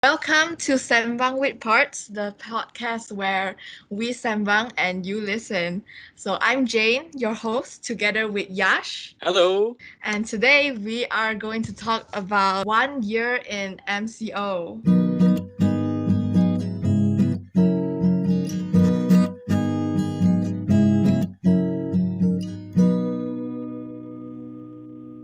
Welcome to Sembang with Parts, the podcast where we sembang and you listen. So I'm Jane, your host, together with Yash. Hello. And today we are going to talk about 1 year in MCO.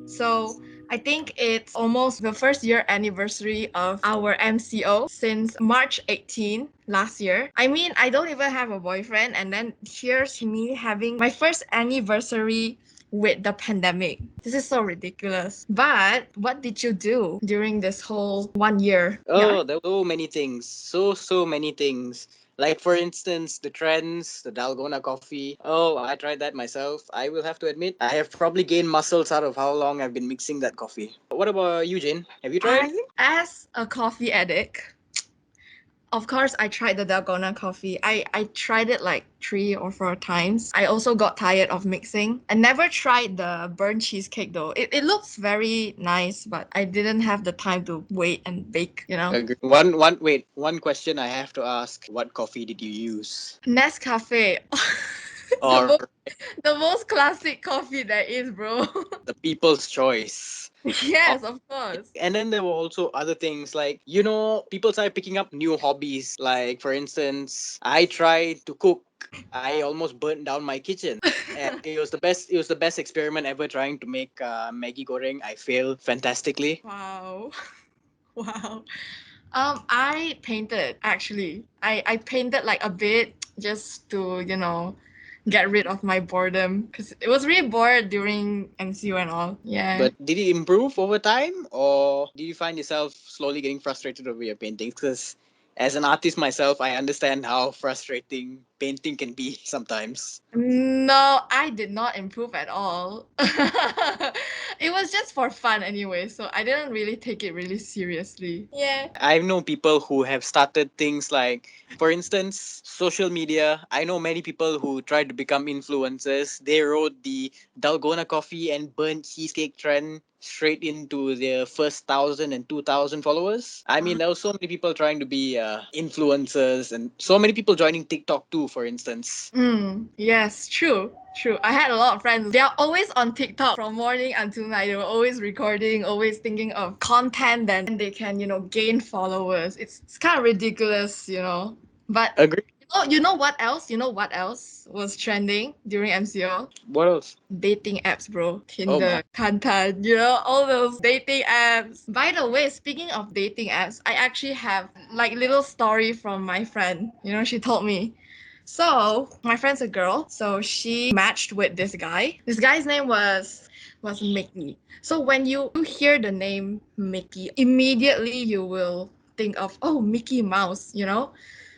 So I think it's almost the first year anniversary of our MCO since March 18 last year. I mean, I don't even have a boyfriend, and then here's me having my first anniversary with the pandemic. This is so ridiculous. But what did you do during this whole 1 year? Yeah. Oh, there were so many things. So many things. Like, for instance, the trends, the Dalgona coffee. Oh, I tried that myself. I will have to admit, I have probably gained muscles out of how long I've been mixing that coffee. What about you, Jane? Have you tried? As a coffee addict, of course, I tried the Dalgona coffee. I tried it like 3 or 4 times. I also got tired of mixing. I never tried the burnt cheesecake though. It looks very nice, but I didn't have the time to wait and bake. Agree. Wait, one question I have to ask. What coffee did you use? Nescafe. the, Or most, the most classic coffee there is, bro. the people's choice? Yes, of course. And then there were also other things like, people started picking up new hobbies. Like, for instance, I tried to cook. I almost burnt down my kitchen. And it was the best experiment ever trying to make Maggie goreng. I failed fantastically. Wow. Wow. I painted actually. I painted like a bit just to, get rid of my boredom because it was really bored during MCU and all. Yeah. But did it improve over time, or did you find yourself slowly getting frustrated over your paintings? Because as an artist myself, I understand how frustrating painting can be sometimes. No, I did not improve at all. It was just for fun anyway, so I didn't really take it really seriously. Yeah. I know people who have started things like, for instance, social media. I know many people who tried to become influencers. They rode the Dalgona coffee and burnt cheesecake trend straight into their first 1,000 and 2,000 followers. I mean, there were so many people trying to be influencers, and so many people joining TikTok too, for instance. Yes, true. True. I had a lot of friends. They are always on TikTok from morning until night. They were always recording, always thinking of content that they can, gain followers. It's kind of ridiculous. But Agree. you know what else? You know what else was trending during MCO? What else? Dating apps, bro. Oh my. Tinder, Kantan, all those dating apps. By the way, speaking of dating apps, I actually have like little story from my friend. She told me. So my friend's a girl, so she matched with this guy. This guy's name was Mickey. So when you hear the name Mickey, immediately you will think of, oh, Mickey Mouse.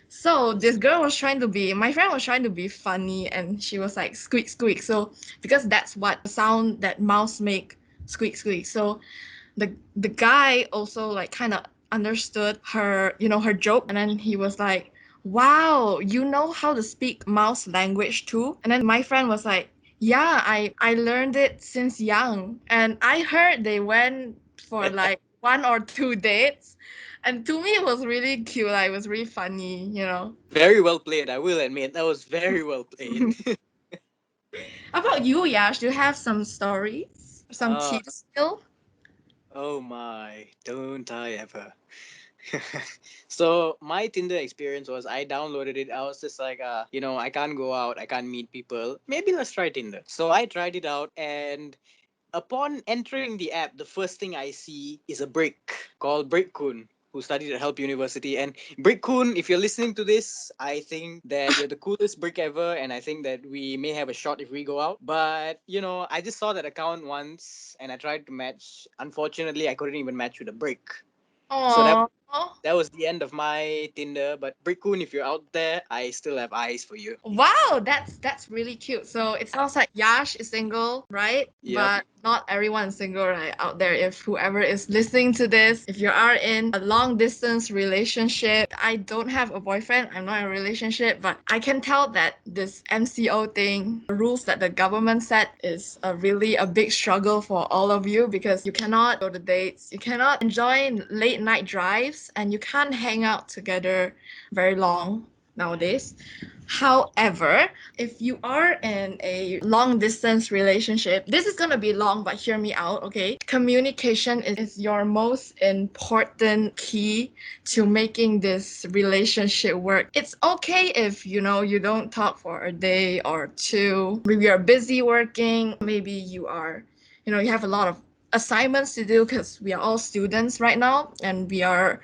So this girl was trying to be, my friend was trying to be funny, and she was like squeak squeak. So because that's what sound that mouse make, squeak squeak. So the guy also like kind of understood her joke, and then he was like, wow, you know how to speak mouse language too? And then my friend was like, yeah, I learned it since young. And I heard they went for like 1 or 2 dates, and to me it was really cute, like it was really funny. Very well played, I will admit. That was very well played. How about you, Yash? Do you have some stories, some uh, tips still? oh my, don't I ever. So my Tinder experience was I downloaded it. I was just like, I can't go out, I can't meet people. Maybe let's try Tinder. So I tried it out, and upon entering the app, the first thing I see is a brick called Brick Kun, who studied at Help University. And Brick Kun, if you're listening to this, I think that you're the coolest brick ever, and I think that we may have a shot if we go out. But I just saw that account once, and I tried to match. Unfortunately, I couldn't even match with a brick. So Aww. that was the end of my Tinder. But Brickun, if you're out there, I still have eyes for you. Wow, that's really cute. So it sounds like Yash is single, right? Yep. But not everyone is single, right? Out there, if whoever is listening to this, if you are in a long distance relationship, I don't have a boyfriend, I'm not in a relationship, but I can tell that this MCO thing, the rules that the government set, is really a big struggle for all of you because you cannot go to dates, you cannot enjoy late night drives, and and you can't hang out together very long nowadays. However, if you are in a long distance relationship, this is going to be long, but hear me out, okay? Communication is your most important key to making this relationship work. It's okay if, you don't talk for a day or two. Maybe you're busy working, maybe you have a lot of assignments to do because we are all students right now and we are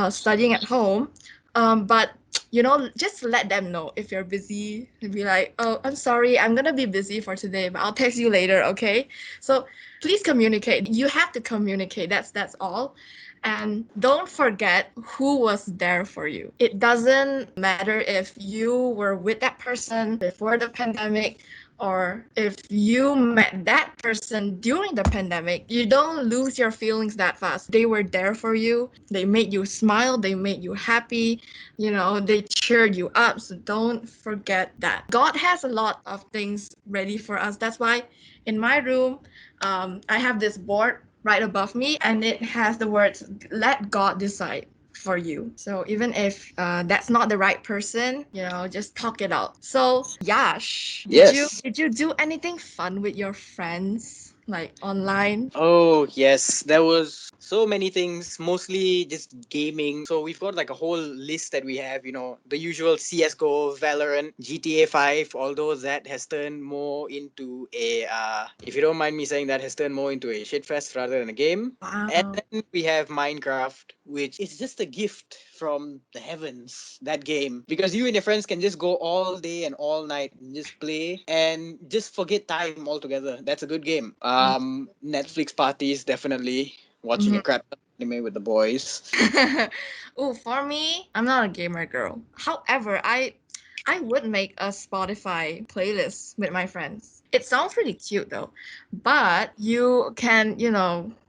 studying at home. But just let them know if you're busy. Be like, oh, I'm sorry, I'm gonna be busy for today, but I'll text you later, okay? So please communicate. You have to communicate. That's all. And don't forget who was there for you. It doesn't matter if you were with that person before the pandemic or if you met that person during the pandemic. You don't lose your feelings that fast. They were there for you. They made you smile. They made you happy. They cheered you up. So don't forget that. God has a lot of things ready for us. That's why in my room, I have this board right above me, and it has the words, let God decide for you. So even if that's not the right person, just talk it out. So Yash, did you Yes. did you do anything fun with your friends like online? Oh, yes. There was so many things, mostly just gaming. So we've got like a whole list that we have, the usual CSGO, Valorant, GTA 5, although that has turned more into if you don't mind me saying, that has turned more into a shitfest rather than a game. And Wow. then we have Minecraft, which is just a gift from the heavens, that game. Because you and your friends can just go all day and all night and just play and just forget time altogether. That's a good game. Netflix parties, definitely. Watching a Mhm. crap anime with the boys. Oh, for me, I'm not a gamer girl. However, I would make a Spotify playlist with my friends. It sounds pretty cute though. But you can,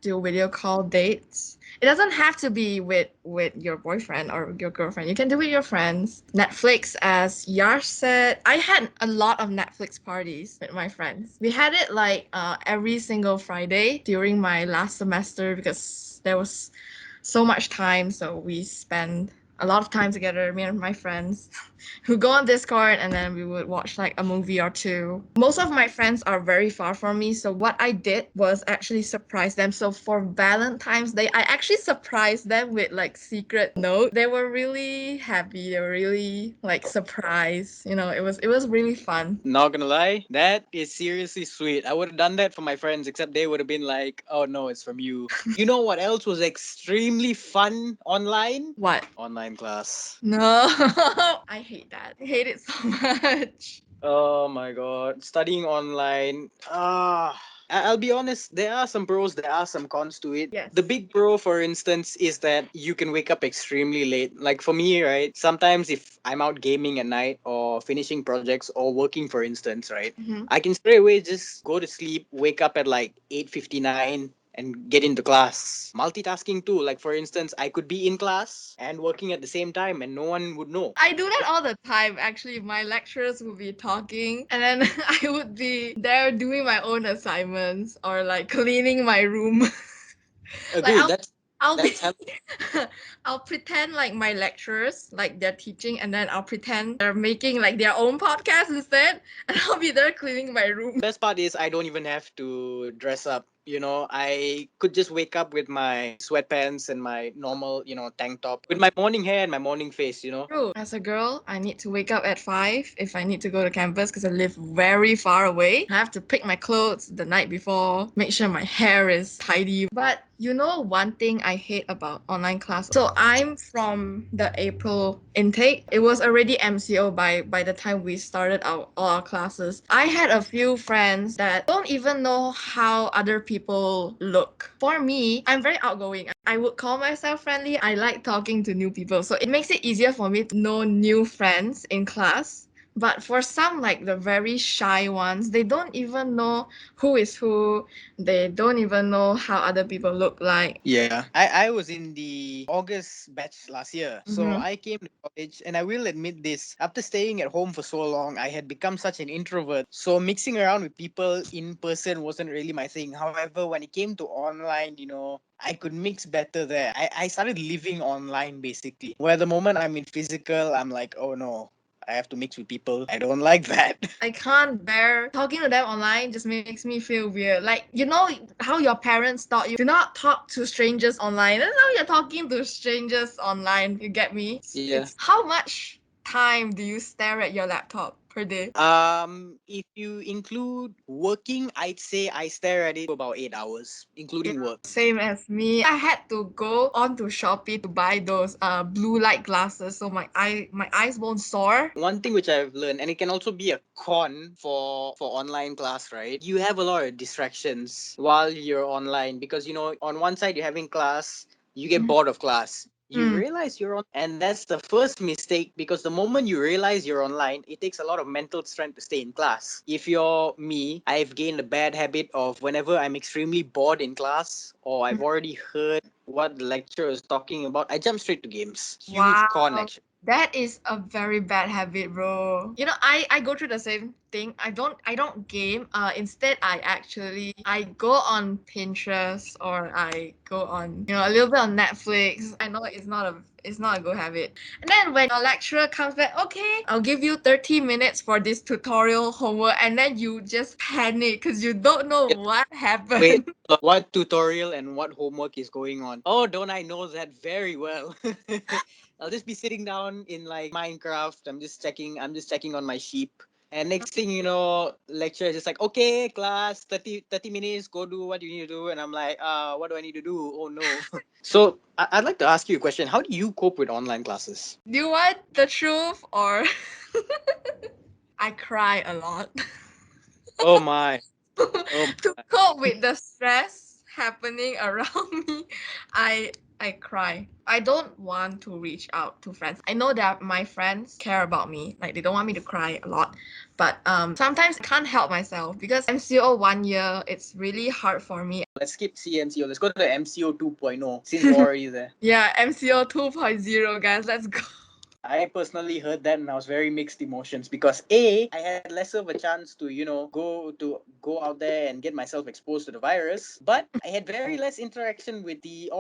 do video call dates. It doesn't have to be with your boyfriend or your girlfriend. You can do it with your friends. Netflix, as Yash said, I had a lot of Netflix parties with my friends. We had it like every single Friday during my last semester because there was so much time. So we spend a lot of time together, me and my friends, who go on Discord and then we would watch like a movie or two. Most of my friends are very far from me. So what I did was actually surprise them. So for Valentine's Day, I actually surprised them with like secret note. They were really happy. They were really like surprised. It was really fun. Not gonna lie, that is seriously sweet. I would have done that for my friends, except they would have been like, oh no, it's from you. You know what else was extremely fun online? What? Online class. No, I hate that. I hate it so much. Oh my god. Studying online. I'll be honest, there are some pros, there are some cons to it. Yes. The big pro, for instance, is that you can wake up extremely late. Like for me, right? Sometimes if I'm out gaming at night or finishing projects or working, for instance, right? Mhm. I can straight away just go to sleep, wake up at like 8:59 and get into class. Multitasking too. Like for instance, I could be in class and working at the same time and no one would know. I do that all the time. Actually, my lecturers would be talking, and then I would be there doing my own assignments or like cleaning my room. Like Agreed. I'll be That's hell. I'll pretend like my lecturers, like they're teaching, and then I'll pretend they're making like their own podcast instead, and I'll be there cleaning my room. Best part is I don't even have to dress up. I could just wake up with my sweatpants and my normal, tank top with my morning hair and my morning face. True. As a girl, I need to wake up at 5 if I need to go to campus because I live very far away. I have to pick my clothes the night before, make sure my hair is tidy. But one thing I hate about online class? So I'm from the April intake. It was already MCO by the time we started all our classes. I had a few friends that don't even know how other people look. For me, I'm very outgoing. I would call myself friendly. I like talking to new people. So it makes it easier for me to know new friends in class. But for some, like the very shy ones, they don't even know who is who. They don't even know how other people look like. Yeah. I was in the August batch last year. So Mhm. I came to college, and I will admit this. After staying at home for so long, I had become such an introvert. So mixing around with people in person wasn't really my thing. However, when it came to online, I could mix better there. I started living online basically. Where the moment I'm in physical, I'm like, oh no, I have to mix with people. I don't like that. I can't bear talking to them online, just makes me feel weird. Like, you know how your parents taught you do not talk to strangers online. And now you're talking to strangers online. You get me? Yeah. It's how much time do you stare at your laptop per day? If you include working, I'd say I stare at it for about 8 hours, including work. Same as me. I had to go onto Shopee to buy those blue light glasses so my eyes won't sore. One thing which I've learned, and it can also be a con for online class, right? You have a lot of distractions while you're online because on one side you're having class, you get bored of class. You Mm. realize you're on, and that's the first mistake because the moment you realize you're online, it takes a lot of mental strength to stay in class. If you're me, I've gained a bad habit of whenever I'm extremely bored in class or I've already heard what the lecturer is talking about, I jump straight to games. Huge con, Wow. actually. That is a very bad habit, bro. You know, I go through the same thing. I don't game. Instead I go on Pinterest or I go on, a little bit on Netflix. I know it's not a good habit. And then when your lecturer comes back, okay, I'll give you 30 minutes for this tutorial homework, and then you just panic because you don't know what Wait, happened. what tutorial and what homework is going on? Oh, don't I know that very well? I'll just be sitting down in like Minecraft. I'm just checking on my sheep. And next thing you know, lecturer is just like, okay, class, 30 minutes, go do what you need to do. And I'm like, what do I need to do? Oh no. So I'd like to ask you a question. How do you cope with online classes? Do you want the truth or I cry a lot. Oh my. Oh To cope with the stress happening around me, I I cry. I don't want to reach out to friends. I know that my friends care about me. Like they don't want me to cry a lot. But sometimes I can't help myself because MCO 1 year, it's really hard for me. let's skip CMCO. Let's go to the MCO 2.0 since we're already there. Yeah, MCO 2.0, guys. Let's go. I personally heard that and I was very mixed emotions because I had less of a chance to go out there and get myself exposed to the virus, but I had very less interaction with the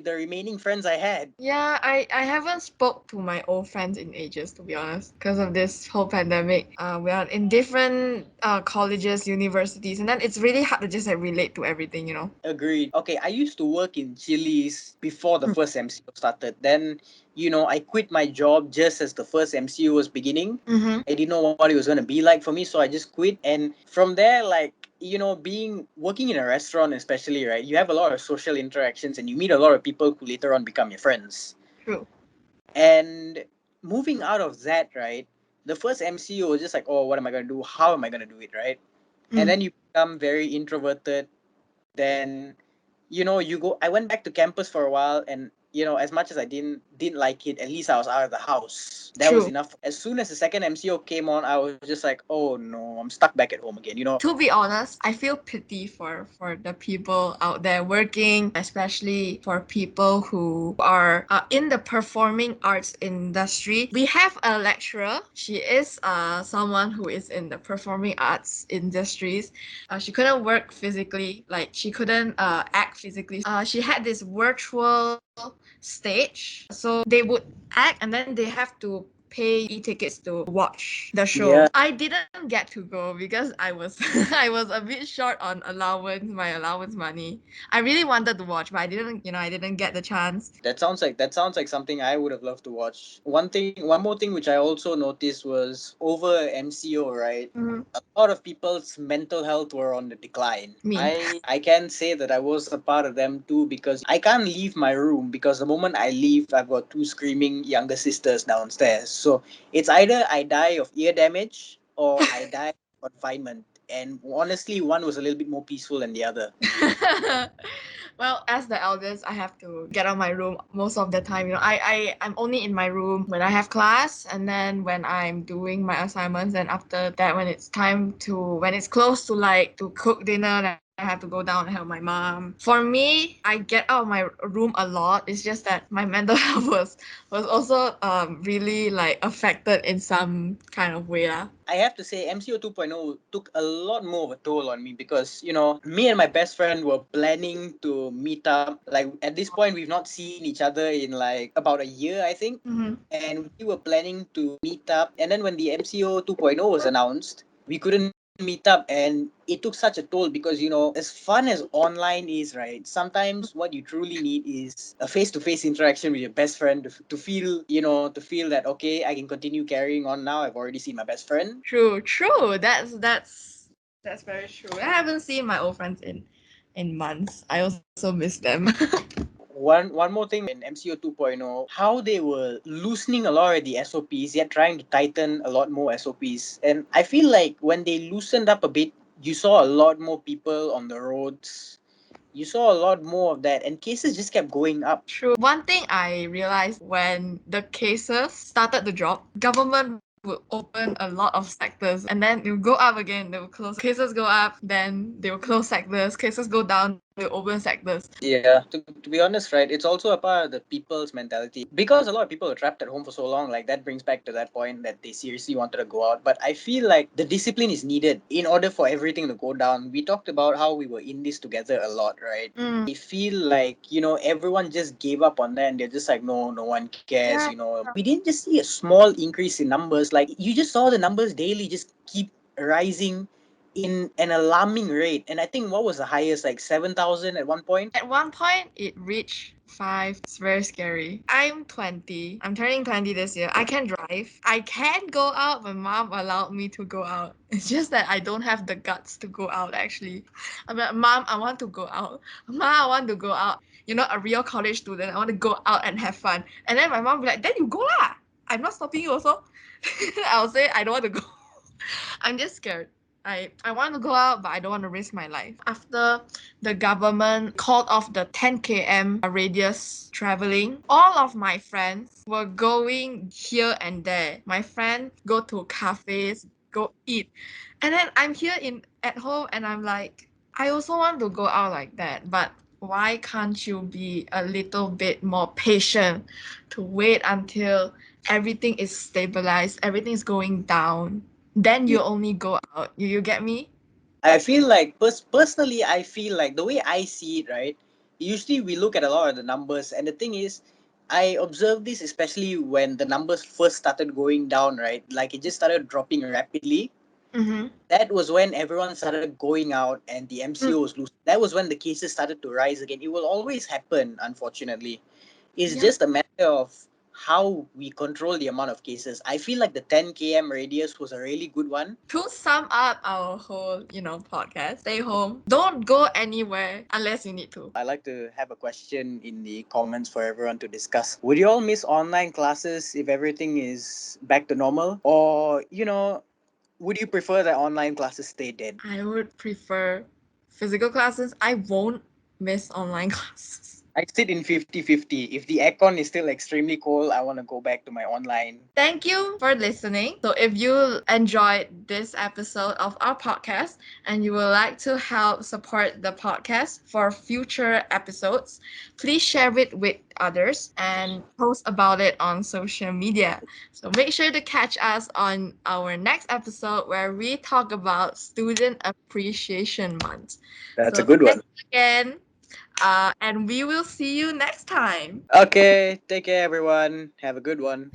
remaining friends I had. Yeah, I haven't spoke to my old friends in ages, to be honest, because of this whole pandemic. We are in different colleges, universities, and then it's really hard to just like relate to everything. Agreed. Okay, I used to work in Chili's before the first MCO started. Then, I quit my job just as the first MCO was beginning. Mm-hmm. I didn't know what it was gonna be like for me, so I just quit. And from there, like, being working in a restaurant especially, right, you have a lot of social interactions and you meet a lot of people who later on become your friends. True. And moving out of that, right, the first MCO was just like, oh, what am I gonna do? How am I gonna do it, right? And Mm. then you become very introverted. Then I went back to campus for a while, and as much as I didn't like it, at least I was out of the house. That was True. enough. As soon as the second MCO came on, I was just like, oh no, I'm stuck back at home again. To be honest, I feel pity for the people out there working, especially for people who are in the performing arts industry. We have a lecturer. She is someone who is in the performing arts industries. She couldn't work physically, like she couldn't act physically. She had this virtual stage, so they would act and then they have to pay e-tickets to watch the show. Yeah. I didn't get to go because I was I was a bit short on my allowance money. I really wanted to watch, but I didn't get the chance. That sounds like something I would have loved to watch. One more thing which I also noticed was over MCO, right? Mhm. A lot of people's mental health were on the decline. Me. I can say that I was a part of them too because I can't leave my room because the moment I leave, I've got two screaming younger sisters downstairs. So it's either I die of ear damage or I die of confinement. and honestly, one was a little bit more peaceful than the other. Well, as the eldest, I have to get out of my room most of the time. I'm only in my room when I have class, and then when I'm doing my assignments, and after that, when it's close to like to cook dinner, then I have to go down and help my mom. For me, I get out of my room a lot. It's just that my mental health was also really like affected in some kind of way lah. I have to say, MCO 2.0 took a lot more of a toll on me because, me and my best friend were planning to meet up. Like, at this point, we've not seen each other in like about a year, I think. Mm-hmm. And we were planning to meet up. And then when the MCO 2.0 was announced, we couldn't meet up. And it took such a toll because, as fun as online is, right? Sometimes what you truly need is a face to face interaction with your best friend to feel, that, okay, I can continue carrying on now. I've already seen my best friend. True, true. That's very true. I haven't seen my old friends in months. I also miss them. One more thing in MCO 2.0, how they were loosening a lot of the SOPs, yet trying to tighten a lot more SOPs. And I feel like when they loosened up a bit, you saw a lot more people on the roads. You saw a lot more of that, and cases just kept going up. True. One thing I realized when the cases started to drop, government would open a lot of sectors and then it will go up again, they will close. Cases go up, then they will close sectors. Cases go down, they will open sectors. Yeah, to be honest, right, it's also a part of the people's mentality. Because a lot of people are trapped at home for so long, like that brings back to that point that they seriously wanted to go out. But I feel like the discipline is needed in order for everything to go down. We talked about how we were in this together a lot, right? Mm. I feel like, everyone just gave up on that and they're just like, no, no one cares, Yeah. We didn't just see a small increase in numbers. Like, you just saw the numbers daily just keep rising in an alarming rate. And I think what was the highest, like 7,000 at one point? At one point, it reached 5. It's very scary. I'm 20. I'm turning 20 this year. I can drive. I can go out. My mom allowed me to go out. It's just that I don't have the guts to go out, actually. I'm like, Mom, I want to go out. Mom, I want to go out. A real college student. I want to go out and have fun. And then my mom will be like, then you go lah. I'm not stopping you also. I'll say, I don't want to go. I'm just scared. I want to go out, but I don't want to risk my life. After the government called off the 10 km radius traveling, all of my friends were going here and there. My friends go to cafes, go eat. And then I'm here at home and I'm like, I also want to go out like that, but why can't you be a little bit more patient to wait until everything is stabilized, everything is going down? Then you only go out. You get me? I feel like personally, I feel like the way I see it, right? Usually we look at a lot of the numbers, and the thing is, I observed this especially when the numbers first started going down, right? Like it just started dropping rapidly. Mm-hmm. That was when everyone started going out and the MCO was loose. That was when the cases started to rise again. It will always happen, unfortunately. It's Yeah. just a matter of how we control the amount of cases. I feel like the 10 km radius was a really good one. To sum up our whole, podcast, stay home. Don't go anywhere unless you need to. I'd like to have a question in the comments for everyone to discuss. Would you all miss online classes if everything is back to normal? Or, would you prefer that online classes stay dead? I would prefer physical classes. I won't miss online classes. I sit in 50-50. If the aircon is still extremely cold, I want to go back to my online. Thank you for listening. So, if you enjoyed this episode of our podcast and you would like to help support the podcast for future episodes, please share it with others and post about it on social media. So, make sure to catch us on our next episode where we talk about Student Appreciation Month. That's a So, good thanks one. again, and we will see you next time. Okay, take care, everyone. Have a good one.